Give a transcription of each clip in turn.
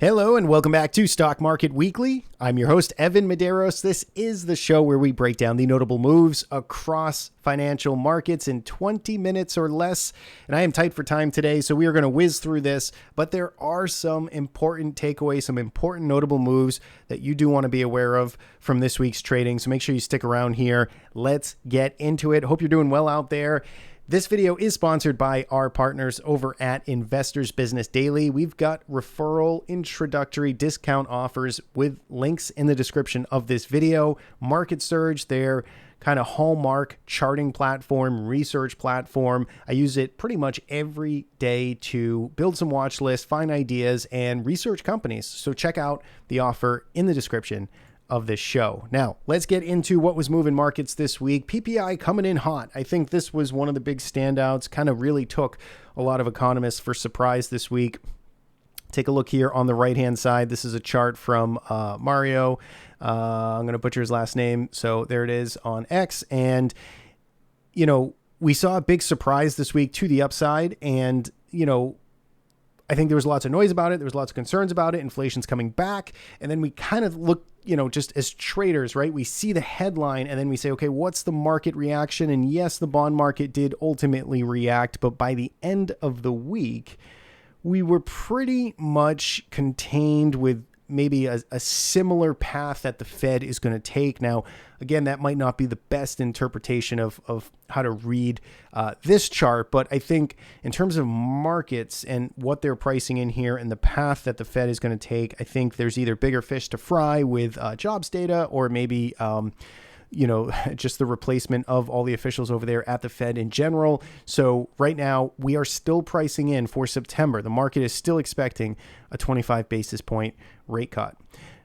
Hello and welcome back to Stock Market Weekly. I'm your host, Evan Medeiros. This is the show where we break down the notable moves across financial markets in 20 minutes or less. And I am tight for time today, so we are going to whiz through this. But there are some important takeaways, some important notable moves that you do want to be aware of from this week's trading. So make sure you stick around here. Let's get into it. Hope you're doing well out there. This video is sponsored by our partners over at Investors Business Daily. We've got referral introductory discount offers with links in the description of this video. Market Surge, their kind of hallmark charting platform, research platform. I use it pretty much every day to build some watch lists, find ideas, and research companies. So check out the offer in the description of this show. Now, let's get into what was moving markets this week. PPI coming in hot. I think this was one of the big standouts, kind of really took a lot of economists for surprise this week. Take a look here on the right-hand side. This is a chart from Mario. I'm going to butcher his last name. So there it is on X. And, you know, we saw a big surprise this week to the upside. And, you know, I think there was lots of noise about it. There was lots of concerns about it. Inflation's coming back. And then we kind of look, you know, just as traders, right? We see the headline and then we say, okay, what's the market reaction? And yes, the bond market did ultimately react. But by the end of the week, we were pretty much contained with maybe a similar path that the Fed is going to take. Now, again, that might not be the best interpretation of how to read this chart, but I think in terms of markets and what they're pricing in here and the path that the Fed is going to take, I think there's either bigger fish to fry with jobs data or maybe you know, just the replacement of all the officials over there at the Fed in general. So right now we are still pricing in for September. The market is still expecting a 25 basis point rate cut.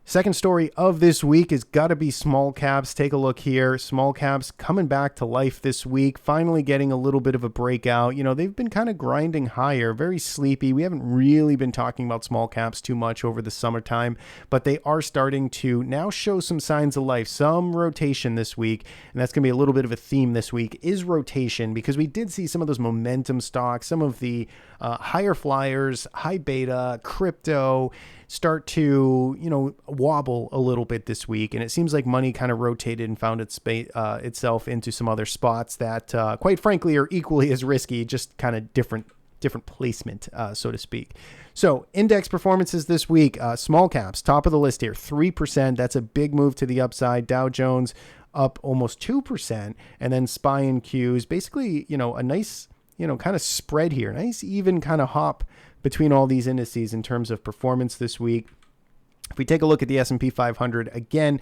Second story of this week is got to be small caps. Take a look here. Small caps coming back to life this week, finally getting a little bit of a breakout. You know, they've been kind of grinding higher, very sleepy. We haven't really been talking about small caps too much over the summertime, but they are starting to now show some signs of life, some rotation this week. And that's going to be a little bit of a theme this week is rotation, because we did see some of those momentum stocks, some of the higher flyers, high beta, crypto, start to, you know, wobble a little bit this week. And it seems like money kind of rotated and found itself into some other spots that, quite frankly, are equally as risky, just kind of different placement, so to speak. So index performances this week, small caps, top of the list here, 3%. That's a big move to the upside. Dow Jones up almost 2%. And then SPY and Qs, basically, you know, a nice, you know, kind of spread here, nice even kind of hop between all these indices in terms of performance this week. If we take a look at the S&P 500, again,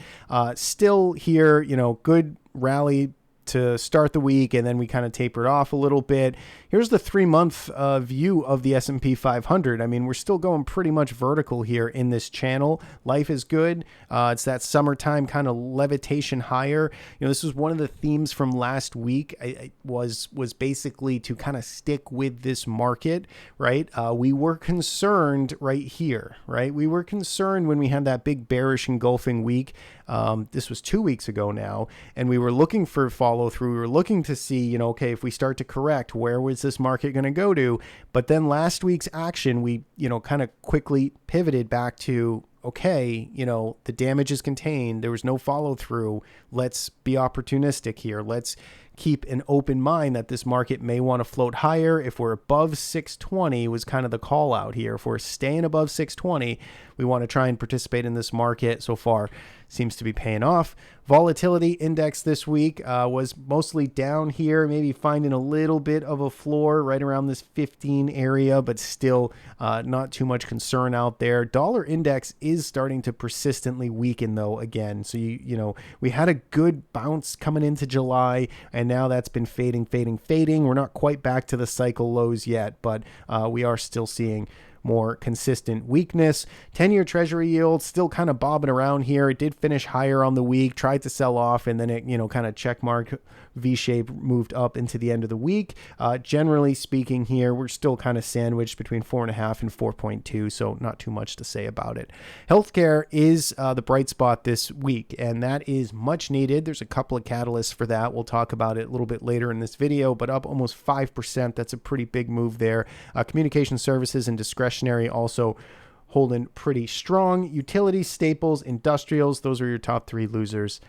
still here, you know, good rally to start the week, and then we kind of tapered off a little bit. Here's the 3-month view of the S&P 500. I mean, we're still going pretty much vertical here in this channel. Life is good. It's that summertime kind of levitation higher. You know, this was one of the themes from last week. Was basically to kind of stick with this market, right? We were concerned right here, right? We were concerned when we had that big bearish engulfing week. This was 2 weeks ago now, and we were looking for follow through. We were looking to see, you know, okay, if we start to correct, where was this market going to go to? But then last week's action, we, you know, kind of quickly pivoted back to, okay, you know, the damage is contained. There was no follow through. Let's be opportunistic here. Let's keep an open mind that this market may want to float higher. If we're above 620 was kind of the call out here. If we're staying above 620, we want to try and participate in this market. So far, seems to be paying off. Volatility index this week was mostly down here, maybe finding a little bit of a floor right around this 15 area, but still not too much concern out there. Dollar index is starting to persistently weaken though again. So you know, we had a good bounce coming into July, and now that's been fading. We're not quite back to the cycle lows yet, but we are still seeing more consistent weakness. 10-year Treasury yield still kind of bobbing around here. It did finish higher on the week, tried to sell off, and then it, you know, kind of check mark V-shape moved up into the end of the week. Generally speaking here, we're still kind of sandwiched between 4.5 and 4.2, so not too much to say about it. Healthcare is the bright spot this week, and that is much needed. There's a couple of catalysts for that. We'll talk about it a little bit later in this video, but up almost 5%. That's a pretty big move there. Communication services and discretionary also holding pretty strong. Utilities, staples, industrials, those are your top 3 losers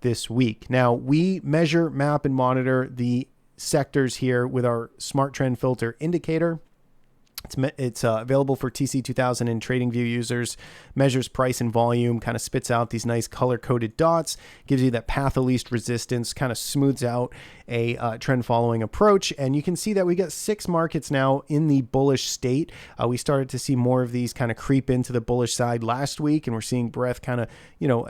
this week. Now, we measure, map, and monitor the sectors here with our Smart Trend Filter indicator. It's available for TC2000 and TradingView users, measures price and volume, kind of spits out these nice color-coded dots, gives you that path of least resistance, kind of smooths out a trend-following approach. And you can see that we got 6 markets now in the bullish state. We started to see more of these kind of creep into the bullish side last week, and we're seeing breadth kind of,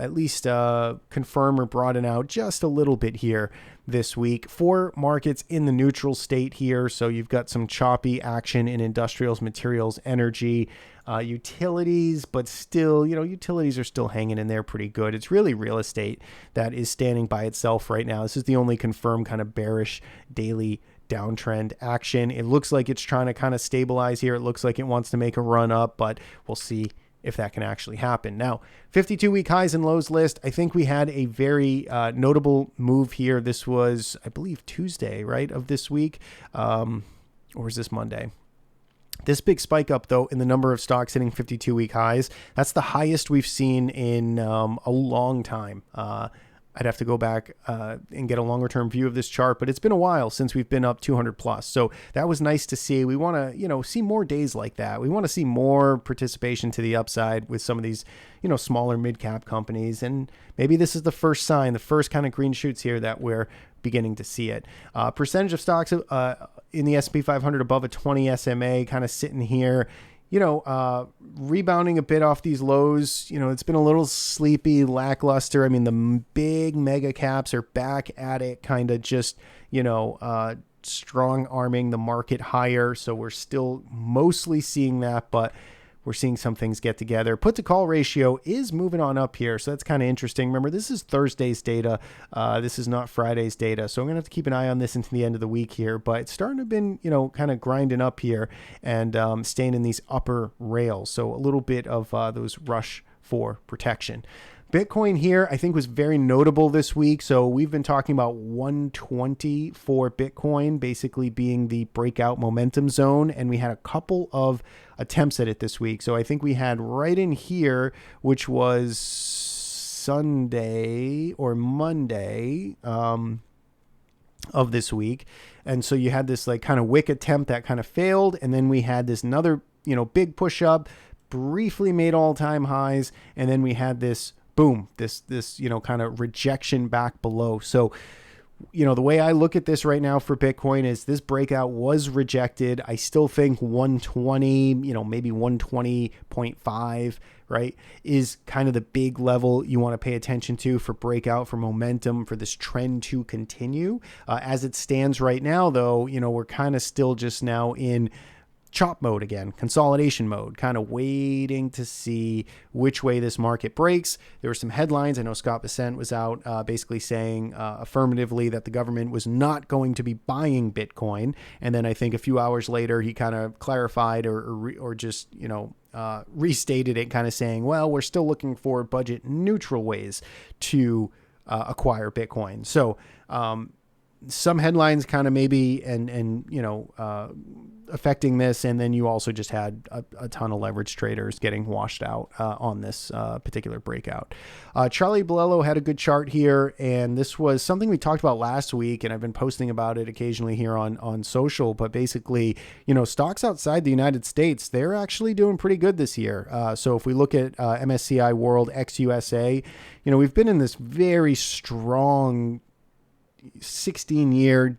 at least confirm or broaden out just a little bit here this week. 4 markets in the neutral state here. So you've got some choppy action in industrials, materials, energy, utilities, but still, utilities are still hanging in there pretty good. It's really real estate that is standing by itself right now. This is the only confirmed kind of bearish daily downtrend action. It looks like it's trying to kind of stabilize here. It looks like it wants to make a run up, but we'll see if that can actually happen. Now, 52-week highs and lows list. I think we had a very notable move here. This was, I believe, Tuesday, right, of this week, or is this Monday? This big spike up, though, in the number of stocks hitting 52-week highs, that's the highest we've seen in a long time. I'd have to go back and get a longer term view of this chart, but it's been a while since we've been up 200 plus. So that was nice to see. We want to, see more days like that. We want to see more participation to the upside with some of these, smaller mid cap companies. And maybe this is the first sign, the first kind of green shoots here that we're beginning to see it. Percentage of stocks in the S&P 500 above a 20 SMA kind of sitting here. Rebounding a bit off these lows. It's been a little sleepy, lackluster. I mean, the big mega caps are back at it, kind of just, strong arming the market higher. So we're still mostly seeing that, but we're seeing some things get together. Put to call ratio is moving on up here. So that's kind of interesting. Remember, this is Thursday's data. This is not Friday's data. So I'm going to have to keep an eye on this into the end of the week here, but it's starting to been, kind of grinding up here and staying in these upper rails. So a little bit of those rush for protection. Bitcoin here, I think, was very notable this week. So we've been talking about 120 for Bitcoin basically being the breakout momentum zone. And we had a couple of attempts at it this week. So I think we had right in here, which was Sunday or Monday of this week. And so you had this like kind of wick attempt that kind of failed. And then we had this another, big push up, briefly made all-time highs. And then we had this boom, this kind of rejection back below. So, the way I look at this right now for Bitcoin is this breakout was rejected. I still think 120, maybe 120.5, right, is kind of the big level you want to pay attention to for breakout, for momentum, for this trend to continue. As it stands right now, though, we're kind of still just now in chop mode again, consolidation mode, kind of waiting to see which way this market breaks. There were some headlines. I know Scott Bessent was out basically saying affirmatively that the government was not going to be buying Bitcoin. And then I think a few hours later, he kind of clarified or just, restated it, kind of saying, well, we're still looking for budget neutral ways to acquire Bitcoin. So some headlines kind of maybe affecting this, and then you also just had a ton of leverage traders getting washed out on this particular breakout. Charlie Bolello had a good chart here, and this was something we talked about last week, and I've been posting about it occasionally here on social, but basically, stocks outside the United States, they're actually doing pretty good this year. So if we look at MSCI World ex-USA, we've been in this very strong 16-year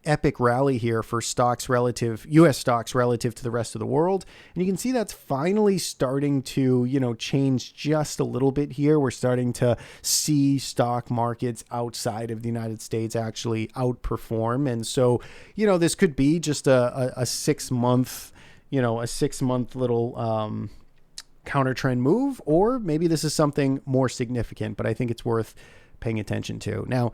epic rally here for U.S. stocks relative to the rest of the world. And you can see that's finally starting to, change just a little bit here. We're starting to see stock markets outside of the United States actually outperform. And so, this could be just a 6-month, a 6-month little counter trend move, or maybe this is something more significant, but I think it's worth paying attention to. Now,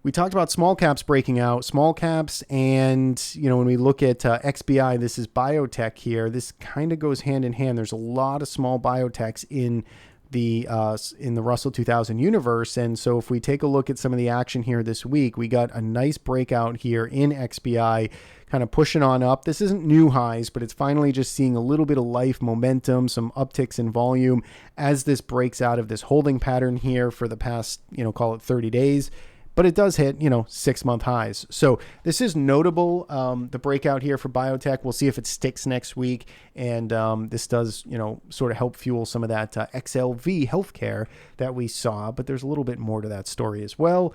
we talked about small caps breaking out, small caps, and, when we look at XBI, this is biotech here. This kind of goes hand in hand. There's a lot of small biotechs in in the Russell 2000 universe. And so if we take a look at some of the action here this week, we got a nice breakout here in XBI, kind of pushing on up. This isn't new highs, but it's finally just seeing a little bit of life, momentum, some upticks in volume as this breaks out of this holding pattern here for the past, call it 30 days. But it does hit, 6-month highs. So this is notable, the breakout here for Biotech. We'll see if it sticks next week. And this does, sort of help fuel some of that XLV healthcare that we saw. But there's a little bit more to that story as well.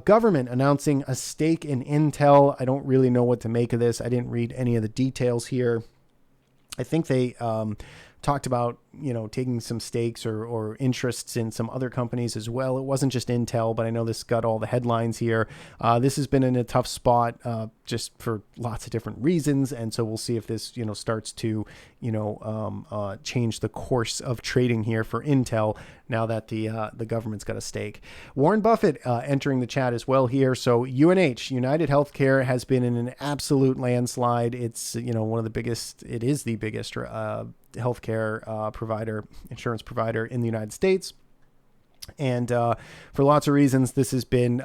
Government announcing a stake in Intel. I don't really know what to make of this. I didn't read any of the details here. I think they talked about, taking some stakes or interests in some other companies as well. It wasn't just Intel, but I know this got all the headlines here. This has been in a tough spot just for lots of different reasons. And so we'll see if this, starts to, change the course of trading here for Intel now that the government's got a stake. Warren Buffett entering the chat as well here. So UNH, United Healthcare, has been in an absolute landslide. It's, one of the biggest, it is the biggest healthcare insurance provider in the United States. And for lots of reasons, this has been,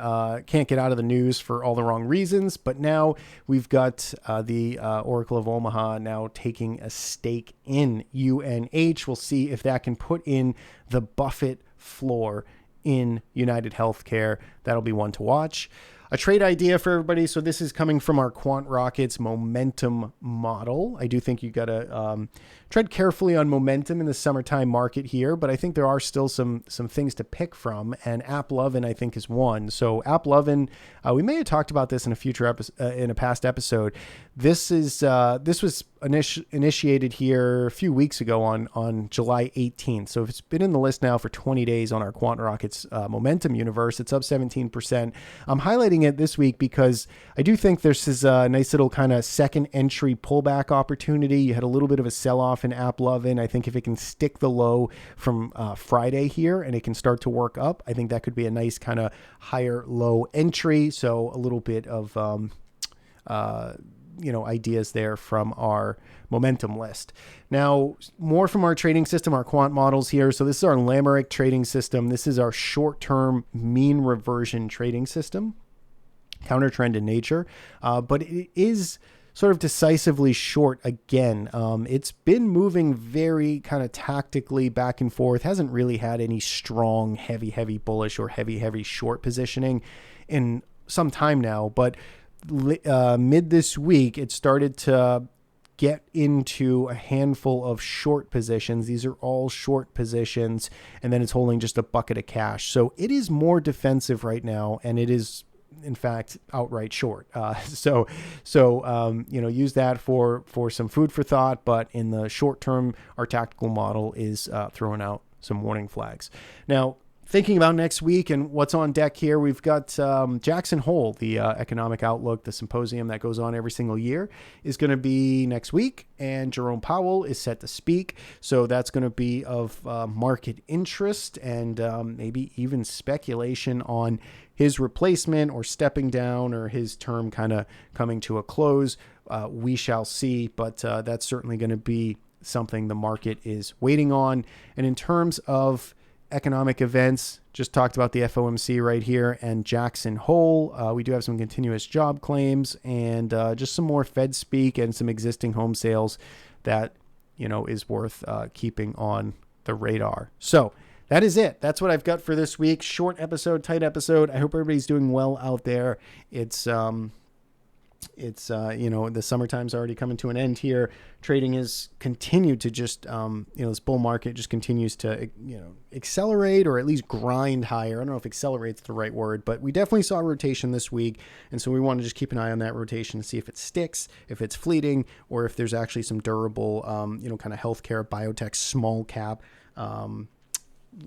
can't get out of the news for all the wrong reasons. But now we've got the Oracle of Omaha now taking a stake in UNH. We'll see if that can put in the Buffett floor in United Healthcare. That'll be one to watch. A trade idea for everybody. So this is coming from our Quant Rockets momentum model. I do think you got to tread carefully on momentum in the summertime market here, but I think there are still some things to pick from, and AppLovin I think is one. So AppLovin, we may have talked about this in a future in a past episode. This was initiated here a few weeks ago on July 18th. So if it's been in the list now for 20 days on our Quant Rockets momentum universe, it's up 17%. I'm highlighting it this week because I do think there's this nice little kind of second entry pullback opportunity. You had a little bit of a sell-off in AppLovin. I think if it can stick the low from Friday here and it can start to work up, I think that could be a nice kind of higher low entry. So a little bit of ideas there from our momentum list. Now, more from our trading system, our quant models here. So this is our Lamar trading system. This is our short-term mean reversion trading system, counter trend in nature, but it is sort of decisively short again. It's been moving very kind of tactically back and forth, hasn't really had any strong, heavy bullish or heavy short positioning in some time now, but mid this week, it started to get into a handful of short positions. These are all short positions, and then it's holding just a bucket of cash. So it is more defensive right now, and it is, in fact, outright short. So use that for some food for thought. But in the short term, our tactical model is throwing out some warning flags. Now, thinking about next week and what's on deck here, we've got Jackson Hole, the economic outlook, the symposium that goes on every single year, is going to be next week, and Jerome Powell is set to speak. So that's going to be of market interest and maybe even speculation on his replacement or stepping down or his term kind of coming to a close. We shall see, but that's certainly going to be something the market is waiting on. And in terms of economic events, just talked about the FOMC right here and Jackson Hole. We do have some continuous job claims and just some more Fed speak and some existing home sales that, is worth keeping on the radar. So that is it. That's what I've got for this week. Short episode, tight episode. I hope everybody's doing well out there. It's the summertime's already coming to an end here. Trading has continued to just, this bull market just continues to, accelerate or at least grind higher. I don't know if accelerate's the right word, but we definitely saw a rotation this week. And so we want to just keep an eye on that rotation to see if it sticks, if it's fleeting, or if there's actually some durable, kind of healthcare, biotech, small cap,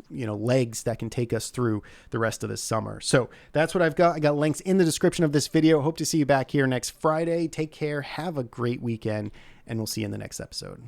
legs that can take us through the rest of the summer. So that's what I've got. I got links in the description of this video. Hope to see you back here next Friday. Take care. Have a great weekend, and we'll see you in the next episode.